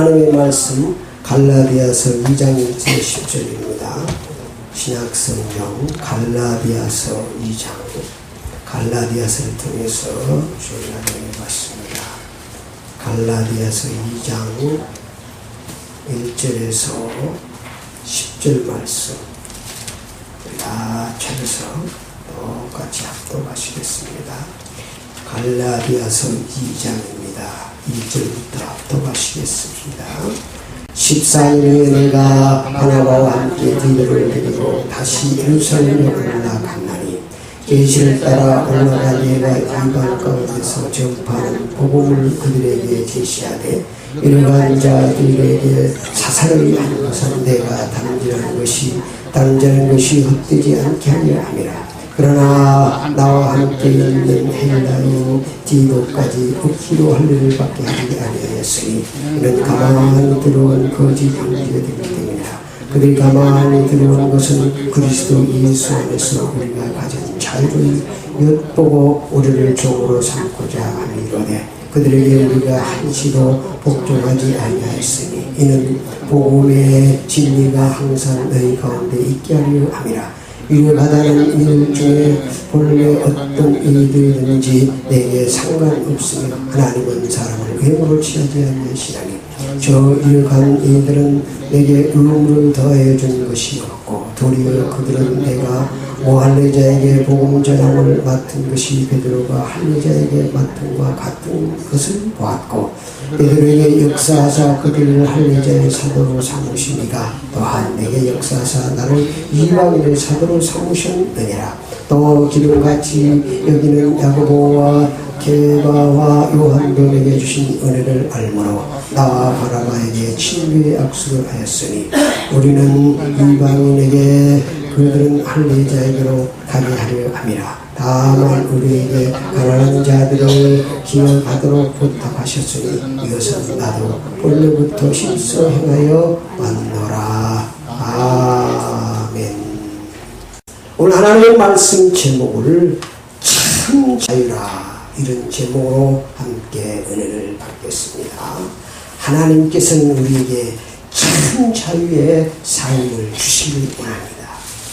하나님의 말씀 갈라디아서 2장 1절 10절입니다. 신약성경 갈라디아서 2장 갈라디아서를 통해서 저희가 나눠봤습니다. 갈라디아서 2장 1절에서 10절 말씀 다 찾아서 똑같이 합독하시겠습니다. 갈라디아서 2장입니다. 1절부터 합독하시겠습니다. 14년 후에 내가 바나바와 함께 디도를 데리고 다시 예루살렘에 올라갔나니 계시를 따라 올라가 내가 이방 가운데서 전파하는 복음을 그들에게 제시하되 이러한 자들에게 사사를 하는 것은 내가 당진하는 것이 헛되지 않게 하려 함이라. 그러나 나와 함께 있는 헬라요 디도까지 억지로 할 일을 받게 하지 아니하였으니 이는 가만히 들어온 거짓 형제들이기 때문이라. 그들이 가만히 들어온 것은 그리스도 예수 안에서 우리가 가진 자유를 엿보고 우리를 종으로 삼고자 함이로되 그들에게 우리가 한시도 복종하지 아니하였으니 이는 복음의 진리가 항상 너희 가운데 있게 하려 함이라. 유력하다는 일 중에 본래 어떤 일이든지 내게 상관없으며 하나님은 사람을 외모로 취하지 아니하시나니 저 유력한 일들은 내게 의무를 더해 준 것이 없고 도리어 그들은 내가 모할례자에게 복음 전함을 맡은 것이 베드로가 할례자에게 맡은과 같은 것을 보았고 베드로에게 역사하사 그들을 할례자의 사도로 삼으시니가 또한 내게 역사하사 나를 이방인의 사도로 삼으셨느니라. 또 기름같이 여기는 야고보와 게바와 요한도 내게 주신 은혜를 알므로 나와 바나바에게 친구의 악수를 하였으니 우리는 이방인에게 그들은 할례자에게로 가게 하려 함이라. 다만 우리에게 가난한 자들을 기억하도록 부탁하셨으니 이것은 나도 본래부터 실서 행하여 왔노라. 아멘. 오늘 하나님의 말씀 제목을 참 자유라 이런 제목으로 함께 은혜를 받겠습니다. 하나님께서는 우리에게 참 자유의 삶을 주시길 원합니다.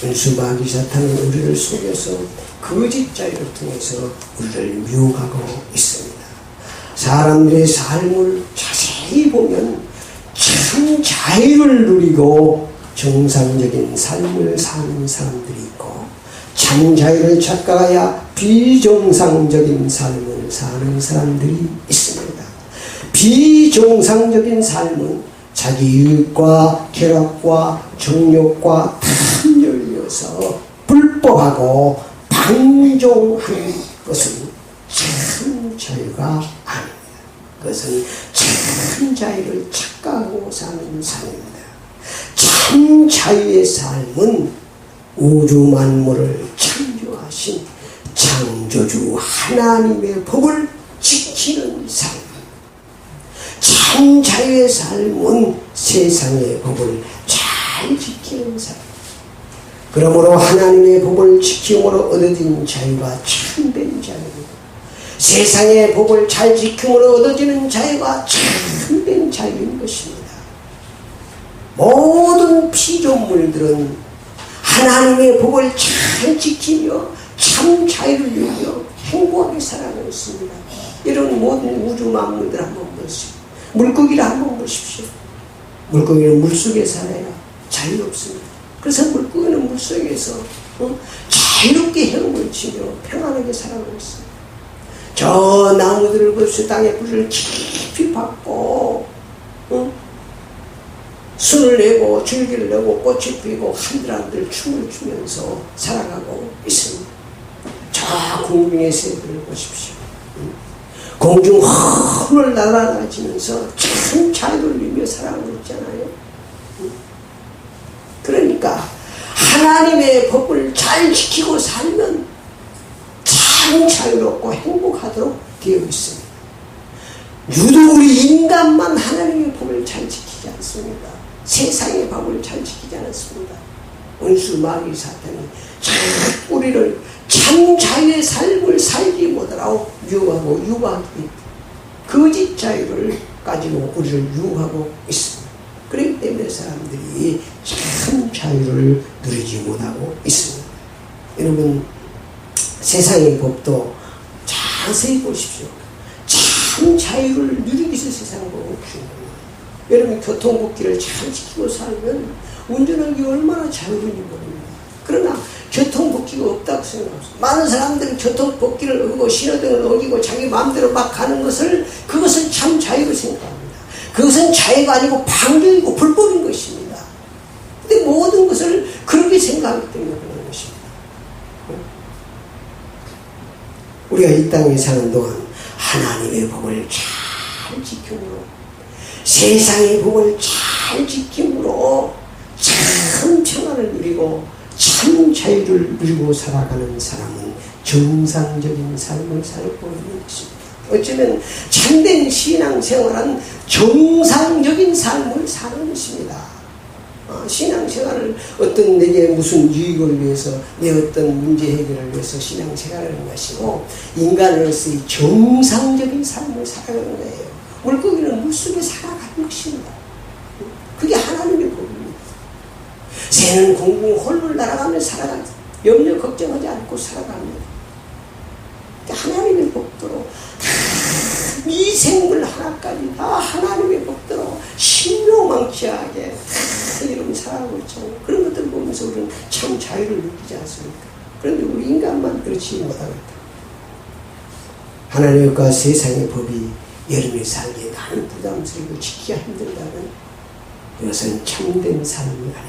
은수마귀 사탄은 우리를 속여서 거짓 자유를 통해서 우리를 유혹하고 있습니다. 사람들의 삶을 자세히 보면 참 자유를 누리고 정상적인 삶을 사는 사람들이 있고 참 자유를 찾아가야 비정상적인 삶을 사는 사람들이 있습니다. 비정상적인 삶은 자기 유익과 쾌락과 정욕과 탐욕이어서 불법하고 방종하는 것은 참 자유가 아닙니다. 그것은 참 자유를 착각하고 사는 삶입니다. 참 자유의 삶은 우주 만물을 창조하신 창조주 하나님의 법을 지키는 삶. 참 자유의 삶은 세상의 법을 잘 지키는 삶. 그러므로 하나님의 법을 지킴으로 얻어진 자유가 참된 자유입니다. 세상의 법을 잘 지킴으로 얻어지는 자유가 참된 자유인 것입니다. 모든 피조물들은 하나님의 법을 잘 지키며 참 자유를 누리며 행복하게 살아가고 있습니다. 이런 모든 우주 만물들 한번 보십시오. 물고기를 한번 보십시오. 물고기는 물속에 살아야 자유롭습니다. 그래서 물고기는 물속에서 자유롭게 헤엄을 치며 평안하게 살아가고 있습니다. 저 나무들을 보십시오. 땅에 불을 깊이 받고 순을 내고 줄기를 내고 꽃이 피고 한들한들 춤을 추면서 살아가고 있습니다. 저 공중의 새들을 보십시오. 공중 헐을 날아다니면서 참 자유를 누리며 살아가고 있잖아요. 그러니까 하나님의 법을 잘 지키고 살면 참 자유롭고 행복하도록 되어 있습니다. 유독 우리 인간만 하나님의 법을 잘 지키지 않습니다. 세상의 법을 잘 지키지 않습니다. 원수마귀 사탄이 자꾸 우리를 참 자유의 삶을 살지 못하라고 유혹하고 유혹하기 거짓 자유를 가지고 우리를 유혹하고 있습니다. 그렇기 때문에 사람들이 참 자유를 누리지 못하고 있습니다. 여러분, 세상의 법도 자세히 보십시오. 참 자유를 누리기 위해서 세상 법을 주는 거예요. 여러분, 교통법규를 잘 지키고 살면 운전하기 얼마나 자유로운지 모릅니다. 그러나 교통법규가 없다고 생각합니다. 많은 사람들은 교통법규를 어기고 신호등을 어기고 자기 마음대로 막 가는 것을, 그것은 참 자유로 생각합니다. 그것은 자유가 아니고 방종이고 불법인 것입니다. 근데 모든 것을 그렇게 생각하기 때문에 그런 것입니다. 우리가 이 땅에 사는 동안 하나님의 법을 잘 지킴으로, 세상의 법을 잘 지킴으로 참 평안을 누리고 참 자유를 누리고 살아가는 사람은 정상적인 삶을 살고 있는 것입니다. 어쩌면 참된 신앙생활은 정상적인 삶을 사는 것입니다. 신앙생활을 어떤 내게 무슨 유익을 위해서, 내 어떤 문제 해결을 위해서 신앙생활을 하는 것이고, 인간으로서의 정상적인 삶을 살아가는 거예요. 물고기는 물속에 살아가는 것입니다. 그게 하나님의 법입니다. 새는 공중 홀로 날아가며 살아가죠. 염려 걱정하지 않고 살아갑니다. 하나님의 법대로 이 생물 하나까지 다 하나님의 법대로 신묘망치하게 이러면 살아가고 있잖아요. 그런 것들 보면서 우리는 참 자유를 느끼지 않습니까? 그런데 우리 인간만 그렇지 못하겠다. 하나님의 법과 세상의 법이 여러분이 살기에 나는 부담스럽고 지키기가 힘들다면 이것은 참된 삶이 아닙니다.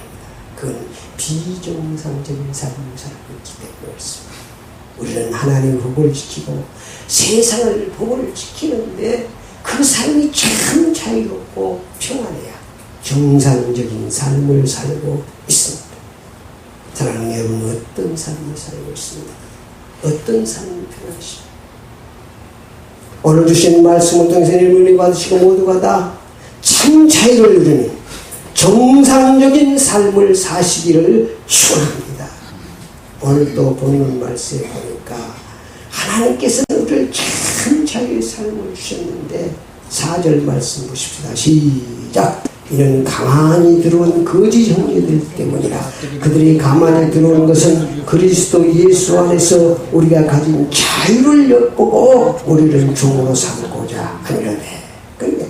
그건 비정상적인 삶을 살고 있기 때문에 그렇습니다. 우리는 하나님의 법을 지키고 세상을 법을 지키는데 그 삶이 참 자유롭고 평안해야 정상적인 삶을 살고 있습니다. 사랑하는 여러분, 어떤 삶을 살고 있습니다. 어떤 삶이 편하십니까? 오늘 주신 말씀을 통해서 은혜 받으시고 모두가 다 참 자유를 누리는 정상적인 삶을 사시기를 축원합니다. 오늘 또 본문 말씀에 보니까 하나님께서는 우리를 참 자유의 삶을 주셨는데 4절 말씀 보십시다. 시작. 이는 가만히 들어온 거짓 형제들 때문이라. 그들이 가만히 들어온 것은 그리스도 예수 안에서 우리가 가진 자유를 엿보고 우리를 종으로 삼고자 하느라네. 그러니까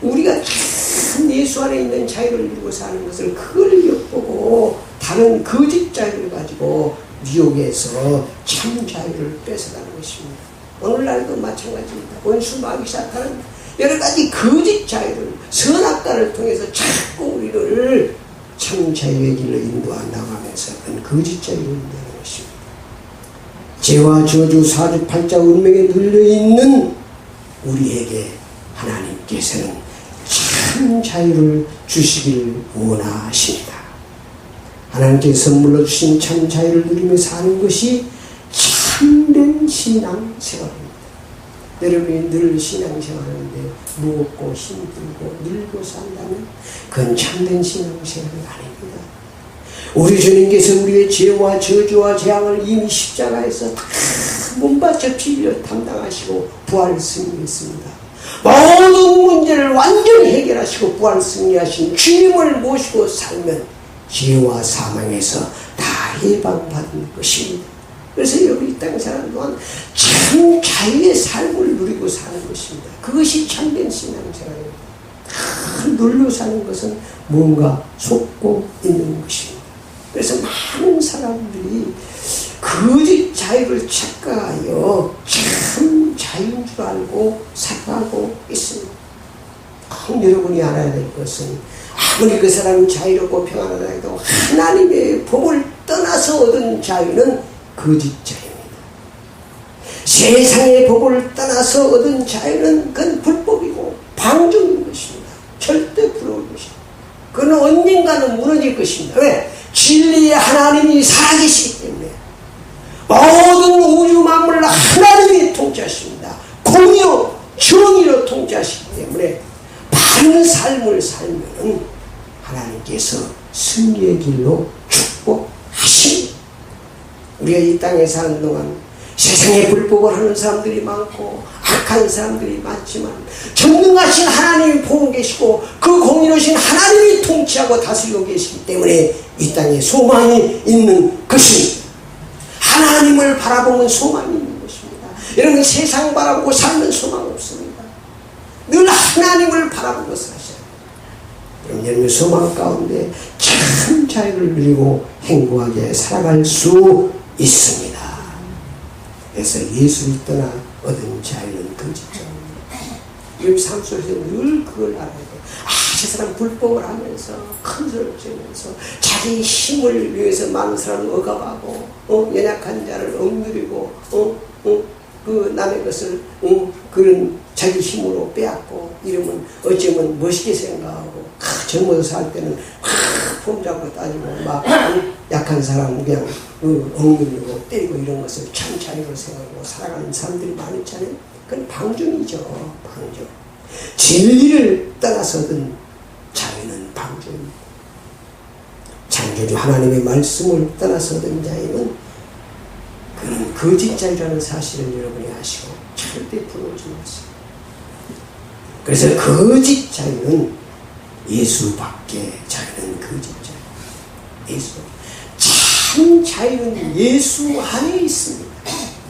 우리가 참 예수 안에 있는 자유를 누리고 사는 것을 그걸 엿보고 다른 거짓 자유를 가지고 미혹에서 참 자유를 뺏어가는 것입니다. 오늘날도 마찬가지입니다. 원수 마귀 사탄은 여러 가지 거짓 자유를, 선악과를 통해서 자꾸 우리를 참 자유의 길로 인도한다고 하면서 그런 거짓 자유를 인도하는 것입니다. 죄와 저주, 사주팔자 운명에 눌려있는 우리에게 하나님께서는 참 자유를 주시기를 원하십니다. 하나님께서 선물로 주신 참 자유를 누리며 사는 것이 참된 신앙생활입니다. 여러분이 늘 신앙생활하는데 무겁고 힘들고 늙고 산다면 그건 참된 신앙생활이 아닙니다. 우리 주님께서 우리의 죄와 저주와 재앙을 이미 십자가에서 다 몸바쳐 빌려 담당하시고 부활 승리했습니다. 모든 문제를 완전히 해결하시고 부활 승리하신 주님을 모시고 살면 죄와 사망에서 다 해방받은 것입니다. 그래서 여러분 이 땅에 사는 동안 참 자유의 삶을 누리고 사는 것입니다. 그것이 참된 신앙생활입니다. 눌러 사는 것은 뭔가 속고 있는 것입니다. 그래서 많은 사람들이 거짓 자유를 착각하여 참 자유인 줄 알고 살아가고 있습니다. 여러분이 알아야 될 것은 아무리 그 사람이 자유롭고 평안하다 해도 하나님의 법을 떠나서 얻은 자유는 거짓 자유입니다. 세상의 법을 떠나서 얻은 자유는 그건 불법이고 방종인 것입니다. 절대 부러울 것입니다. 그건 언젠가는 무너질 것입니다. 왜? 진리의 하나님이 살아계시기 때문에. 모든 우주 만물을 하나님이 통치하십니다. 공의로 정의로 통치하시기 때문에 바른 삶을 살면 하나님께서 승리의 길로 축복하십니다. 우리가 이 땅에 사는 동안 세상에 불법을 하는 사람들이 많고 타락한 사람들이 많지만 전능하신 하나님이 보고 계시고 그 공의로우신 하나님이 통치하고 다스리고 계시기 때문에 이 땅에 소망이 있는 것입니다. 하나님을 바라보면 소망이 있는 것입니다. 여러분 세상 바라보고 살면 소망 없습니다. 늘 하나님을 바라보고 사셔야 돼요. 여러분 소망 가운데 참 자유를 누리고 행복하게 살아갈 수 있습니다. 그래서 예수를 떠나 얻은 자유는 거짓자입니다. 우리 삶 속에서 늘 그걸 알아야 돼요. 저 사람 불법을 하면서 큰 소리를 지면서 자기 힘을 위해서 많은 사람을 억압하고 연약한 자를 억누리고 그 남의 것을 그런 자기 힘으로 빼앗고 이러면 어쩌면 멋있게 생각하고 젊어서 살 때는 폼 잡고 따지고 막 약한 사람 그냥 억누르고 때리고 이런 것을 참 자유로 생각하고 살아가는 사람들이 많았잖아요. 그건 방종이죠. 방종. 진리를 떠나서든 자유는 방종입니다. 창조주 하나님의 말씀을 떠나서든 자유는 그는 거짓 자유라는 사실을 여러분이 아시고 절대 부러우지 마세요. 그래서 거짓 자유는 예수밖에 자유는 거짓 자유. 예수. 참 자유는 예수 안에 있습니다.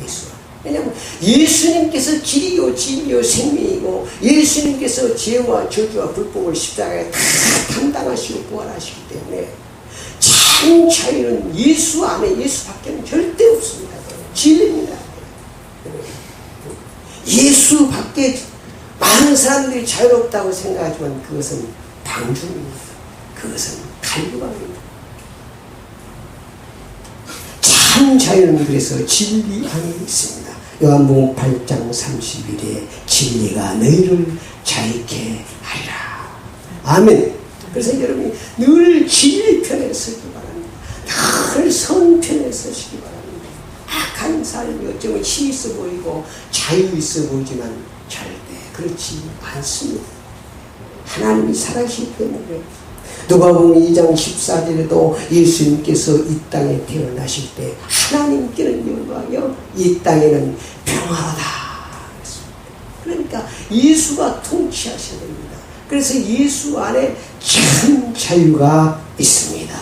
예수 안에. 왜냐하면 예수님께서 길이요 진리요 생명이고 예수님께서 죄와 저주와 불법을 십자가에 다 담당하시고 부활하시기 때문에 참 자유는 예수 안에 예수밖에는 절대 없습니다. 진리입니다. 예수밖에 많은 사람들이 자유롭다고 생각하지만 그것은 방종입니다. 그것은 갈구방입니다. 참 자유는 그래서 진리 안에 있습니다. 요한복음 8장 31에 진리가 너희를 자유케 하리라. 아멘. 그래서 여러분이 늘 진리 편에 서기 바랍니다. 늘 선 편에 서시기 바랍니다. 악한 삶이 어쩌면 힘 있어 보이고 자유 있어 보이지만 절대 그렇지 않습니다. 하나님이 살아계시기 때문에 누가복음 2장 14절에도 예수님께서 이 땅에 태어나실 때 하나님께는 영광이요 이 땅에는 평화로다. 그러니까 예수가 통치하셔야 됩니다. 그래서 예수 안에 참 자유가 있습니다.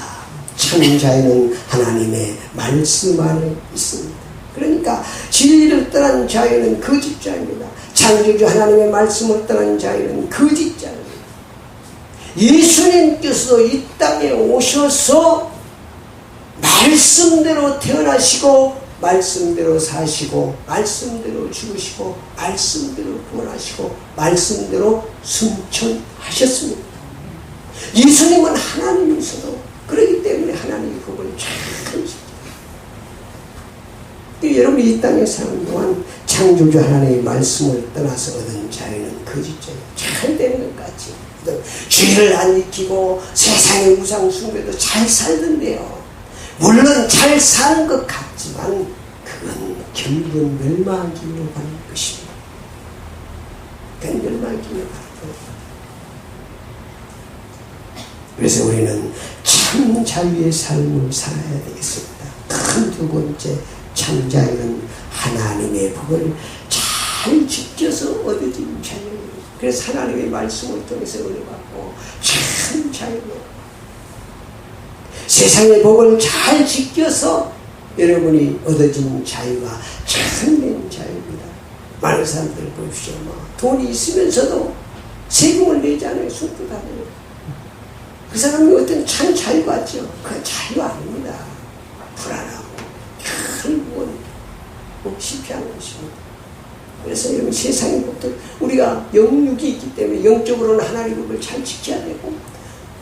참 자유는 하나님의 말씀 안에 있습니다. 그러니까 진리를 떠난 자유는 거짓 자유입니다. 창조주 하나님의 말씀을 떠난 자유는 거짓 자유입니다. 예수님께서 이 땅에 오셔서 말씀대로 태어나시고 말씀대로 사시고 말씀대로 죽으시고 말씀대로 부활하시고 말씀대로 승천하셨습니다. 예수님은 하나님이셔도 그렇기 때문에 하나님이 그걸 잘 여러분이 이 땅에 사는 동안 창조주 하나님의 말씀을 떠나서 얻은 자유는 거짓 자유. 잘 되는 것 같지. 죄를 안 지키고 세상의 우상 숭배도 잘 살던데요. 물론 잘 사는 것 같지만 그건 결국은 멸망하기로 가는 것입니다. 그건 멸망하기로 가는 것입니다. 그래서 우리는 참 자유의 삶을 살아야 되겠습니다. 큰 두 번째 참 자유는 하나님의 복을 잘 지켜서 얻어진 자유입니다. 그래서 하나님의 말씀을 통해서 얻어받고 참 자유로 세상의 복을 잘 지켜서 여러분이 얻어진 자유가 참된 자유입니다. 많은 사람들 보십시오. 돈이 있으면서도 세금을 내지 않아요. 숨고다녀요. 그 사람이 어떤 참 자유 같죠? 그건 자유 아닙니다. 불안하고 결국은 실패한 것입니다. 그래서 여러분 세상의 법들 우리가 영육이 있기 때문에 영적으로는 하나님의 법을 잘 지켜야 되고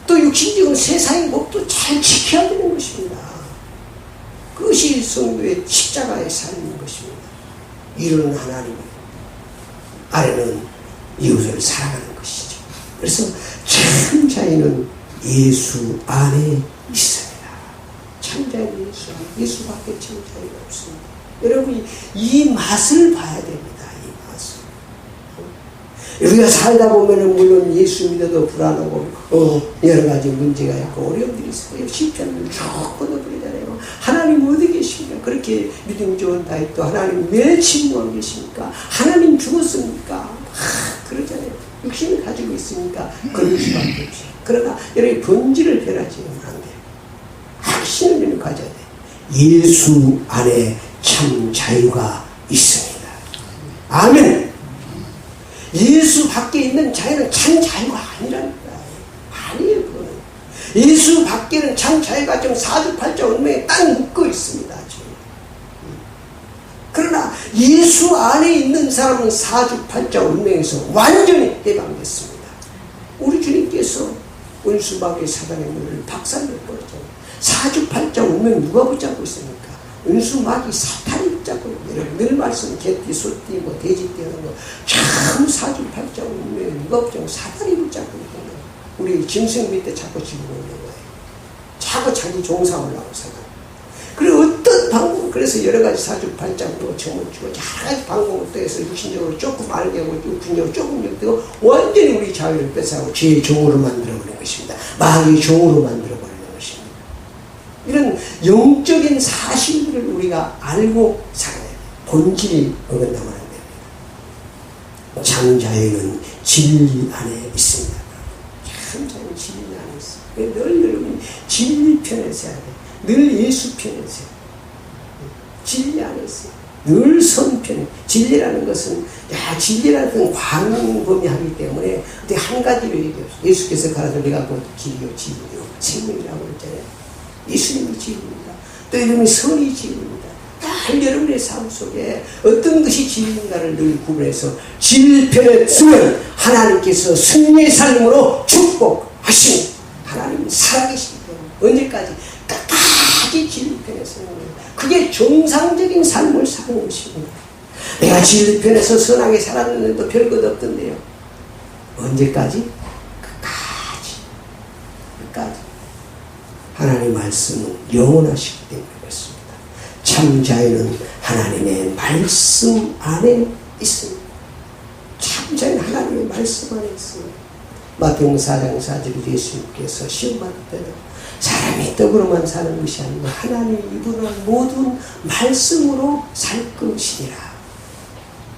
또 육신적으로 세상의 법도 잘 지켜야 되는 것입니다. 그것이 성도의 십자가의 삶인 것입니다. 위로는 하나님, 아래는 이웃을 사랑하는 것이죠. 그래서 참 자유는 예수 안에 있습니다. 참 자유는 예수 안에, 예수밖에 참 자유가 없습니다. 여러분이 이 맛을 봐야 됩니다. 이 맛을. 우리가 살다 보면은 물론 예수 믿어도 불안하고 여러 가지 문제가 있고 어려움들이 있어요. 시편을 쭉 걷어버리잖아요. 하나님 어디 계십니까? 그렇게 믿음 좋은 다윗도 하나님 왜 침묵하고 계십니까? 하나님 죽었습니까? 그러잖아요. 육신을 가지고 있으니까 그럴 수밖에 없어요. 그러나 여러분이 본질을 변하지 안 돼요. 확신을 가져야 돼요. 예수 안에 참 자유가 있습니다. 아멘. 예수 밖에 있는 자유는 참 자유가 아니라니까. 아니에요, 그거는. 예수 밖에는 참 자유가 좀 사주팔자 운명에 딱 묶어 있습니다. 지금. 그러나 예수 안에 있는 사람은 사주팔자 운명에서 완전히 해방됐습니다. 우리 주님께서 은수마귀 사단의 문을 박살내버렸잖아요. 사주팔자 운명 누가 붙잡고 있습니까? 은수마귀 사탄이 붙잡고 있는 늘 말씀 개띠, 소띠, 돼지띠 하는 거 참 사주팔자 운명에 누가 붙잡고 사탄이 붙잡고 있는 거예요. 우리 짐승 밑에 자꾸 지고 있는 거예요. 자꾸 자기 종사하려고 사단. 그리고 어떤 방법, 그래서 여러 가지 사주팔자로 점을 주고 여러 가지 방법을 통해서 육신적으로 조금 알게 하고 육신적으로 조금 욕되고 완전히 우리 자유를 뺏어가고 죄의 종으로 만들어버리는 것입니다. 마귀의 종으로 만들어버리는 것입니다. 이런 영적인 사실들을 우리가 알고 살아야 돼요. 본질이 어긋나면 안 됩니다. 참 자유는 진리 안에 있습니다. 참 자유는 진리 안에 있습니다. 늘 여러분이 진리 편에 서야 돼요. 늘 예수 편에 서요. 진리 안에 있어요. 늘 선 편에. 진리라는 것은 진리라는 건 광범위하기 때문에 어떻게 한 가지로 얘기해요. 예수께서 가라사 내가 곧 길이요 진리요 생명이라고 했잖아요. 예수님이 진리입니다. 또 이름이 선이 진리입니다. 다 여러분의 삶 속에 어떤 것이 진리인가를 늘 구분해서 진리 편에 서면 하나님께서 승리의 삶으로 축복하시니 하나님은 살아계시기 때문에 언제까지 끝까지 진리 편에 서는 거예요. 그게 정상적인 삶을 사는 것입니다. 내가 진리 편에서 선하게 살았는데도 별것 없던데요. 언제까지? 끝까지. 하나님의 말씀은 영원하시기 때문에 그렇습니다. 참 자유는 하나님의 말씀 안에 있습니다. 참 자유는 하나님의 말씀 안에 있습니다. 마태복음 4장 4절에 예수님께서 시험 받을 때도 사람이 떡으로만 사는 것이 아니고 하나님이 이루는 모든 말씀으로 살 것이니라.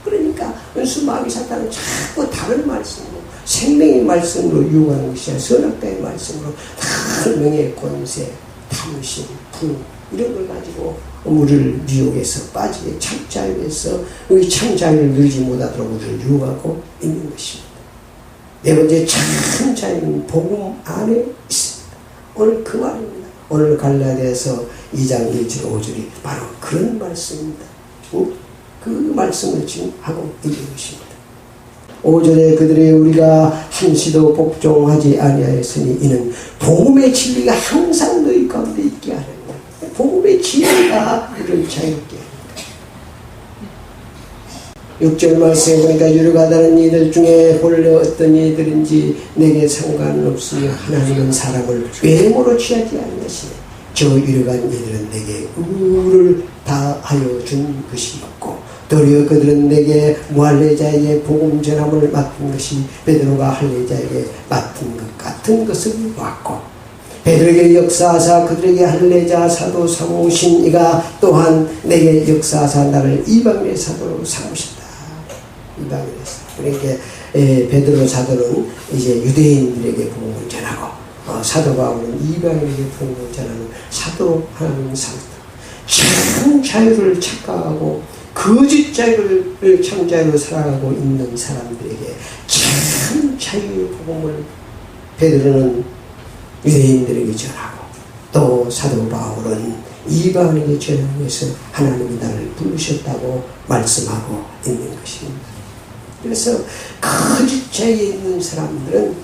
그러니까 은수마귀 사탄은 자꾸 다른 말씀으로 생명의 말씀으로 유혹하는 것이 아니라 선악과의 말씀으로 다 명예, 권세, 탐심, 불 이런 걸 가지고 우리를 유혹해서 빠지게 참 자유에서 우리 참 자유를 누리지 못하도록 우리를 유혹하고 있는 것입니다. 네 번째 참 자유는 복음 안에 있습니다. 오늘 그 말입니다. 오늘 갈라디아서 2장 1절 5절이 바로 그런 말씀입니다. 그 말씀을 지금 하고 있는 것입니다. 5절에 그들의 우리가 한시도 복종하지 아니하였으니 이는 복음의 진리가 항상 너희 가운데 있게 하는 거예요. 복음의 진리가 우리를 자유롭게 합니다. 6절 말씀에 보니까 유력하다는 이들 중에 본래 어떤 이들인지 내게 상관없으며 하나님은 사람을 외모로 취하지 않으시네. 저 유력한 이들은 내게 의를 다하여 준 것이 없고 도리어 그들은 내게 무할례자에게 복음 전함을 맡은 것이 베드로가 할례자에게 맡은 것 같은 것을 보았고 베드로에게 역사하사 그들에게 할례자 사도 삼으신 이가 또한 내게 역사하사 나를 이방인의 사도로 삼으신다. 이방인의 사도. 그러니까 베드로 사도는 이제 유대인들에게 복음을 전하고 사도 바울은 이방인에게 복음을 전하는 사도 하나님 사도. 참 자유를 착각하고 거짓 자유를 참 자유로 살아가고 있는 사람들에게 참 자유의 복음을 베드로는 유대인들에게 전하고 또 사도 바울은 이방인에게 전하면서 하나님이 나를 부르셨다고 말씀하고 있는 것입니다. 그래서 거짓 자유에 있는 사람들은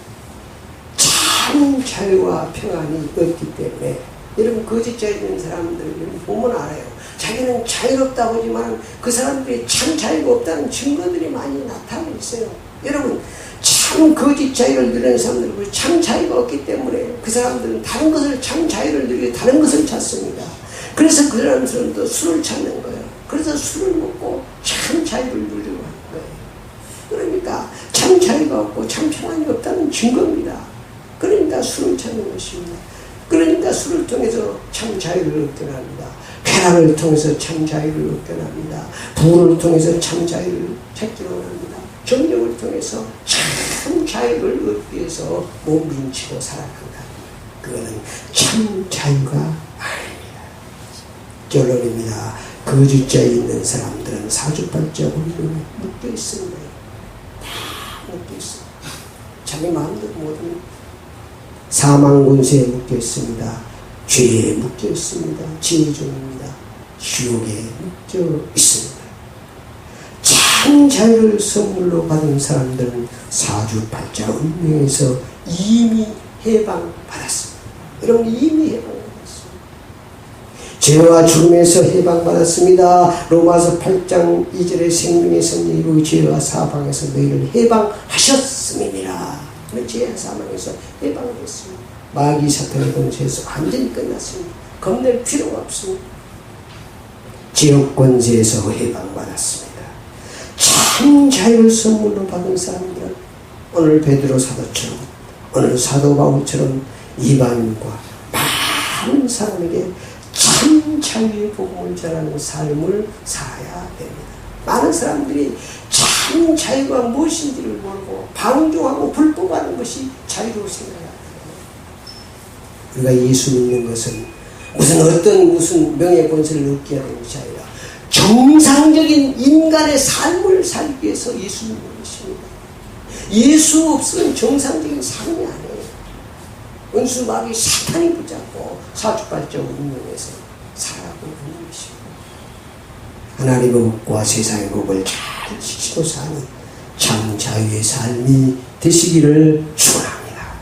참 자유와 평안이 없기 때문에 여러분 거짓 자유에 있는 사람들을 보면 알아요. 자기는 자유롭다고 하지만 그 사람들이 참 자유가 없다는 증거들이 많이 나타나고 있어요. 여러분 참 거짓 자유를 누리는 사람들은 참 자유가 없기 때문에 그 사람들은 다른 것을 참 자유를 누리고 다른 것을 찾습니다. 그래서 그 사람들은 술을 찾는 거예요. 그래서 술을 먹고 참 자유를 누리려고 하는 거예요. 그러니까 참 자유가 없고 참 평안이 없다는 증거입니다. 그러니까 술을 찾는 것입니다. 그러니까 술을 통해서 참 자유를 얻게 합니다. 쾌락을 통해서 참 자유를 얻게 합니다. 부를 통해서 참 자유를 찾기로 합니다. 정력을 통해서 참 자유를 얻기 위해서 몸부림치고 살아간다. 그거는 참 자유가 아닙니다. 결론입니다. 거짓자에 있는 사람들은 사주팔자 우리는 묶여 있습니다. 다 묶여 있습니다. 자기 마음대로 모든 사망군세에 묶여 있습니다. 죄에 묶여 있습니다. 지혜종입니다. 지옥에 묶여 있습니다. 참 자유를 선물로 받은 사람들은 사주팔자 운명에서 이미 해방받았습니다. 여러분 이미 해방받았습니다. 죄와 죽음에서 해방받았습니다. 로마서 8장 2절의 생명의 선지로 죄와 사방에서 너희를 해방하셨음이니라. 죄와 사망에서 해방됐습니다. 마귀 사탄의 권세에서 완전히 끝났습니다. 겁낼 필요가 없습니다. 지옥 권세에서 해방받았습니다. 참 자유를 선물로 받은 사람들은 오늘 베드로 사도처럼 오늘 사도 바울처럼 이방인과 많은 사람에게 참 자유의 복음을 전하는 삶을 살아야 됩니다. 많은 사람들이 참 자유가 무엇인지를 모르고 방종하고 불법하는 것이 자유로 생각합니다. 우리가 예수 믿는 것은 무슨 명예 권세를 얻기 위한 것이 아니라 정상적인 인간의 삶을 살기 위해서 예수 믿는 것입니다. 예수 없으면 정상적인 삶이 아니에요. 원수 마귀 사탄이 붙잡고 사주팔자 운명에서 살아가고 있는 것입니다. 하나님의 법과 세상의 법을 잘 지키고 사는 참 자유의 삶이 되시기를 축원합니다.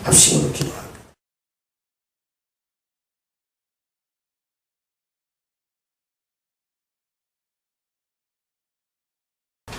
합심으로